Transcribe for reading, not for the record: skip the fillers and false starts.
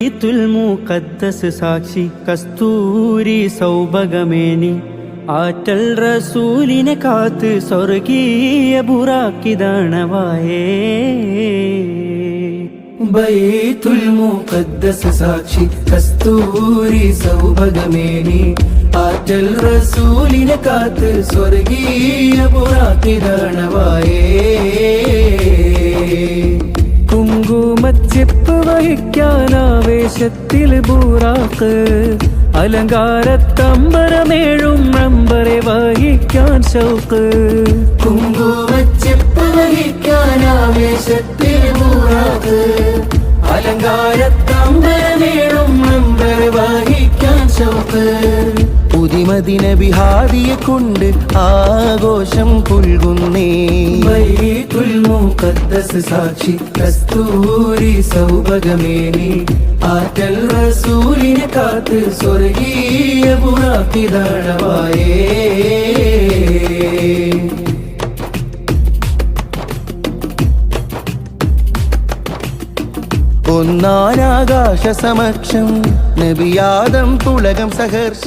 ബൈത്തുൽ മുഖദ്ദസ് സാക്ഷി കസ്തൂരി സൗഭഗമേനി ആറ്റൽ റസൂലിനെ കാത്ത് സ്വർഗീയ ബുറാക്കിദാണവായേ. ബൈത്തുൽ മുഖദ്ദസ് സാക്ഷി കസ്തൂരി സൗഭഗമേനി ആറ്റൽ റസൂലിനെ കാത്ത് സ്വർഗീയ ബുറാക്കിദാണവായേ. കുങ്കുമച്ചെപ്പ് വഹിക്കാനാവേശത്തിൽ ബൂറാക്ക് അലങ്കാരത്തമ്പരമേഴും നമ്പറെ വഹിക്കാൻ ഷൗക്ക്. കുങ്കുമച്ചെപ്പ് വഹിക്കാനാവേശത്തിൽ ബൂറാക്ക് അലങ്കാരത്തമ്പരമേഴും നമ്പറെ വഹിക്കാൻ ഷൗക്ക്. പുതിമദിന ബിഹാദിയെ കൊണ്ട് ആഘോഷം പുൽകുന്നേ. ബൈത്തുൽ മുഖദ്ദസ് സാക്ഷി കസ്തൂരി സൗഭഗമേനി ആറ്റൽ റസൂലിനെ കാത്ത് സ്വർഗീയ ബുറാക്കിദാണവായേ. ഒന്നാനാകാശ സമക്ഷം നബിയാദം പുളകം സഹർഷ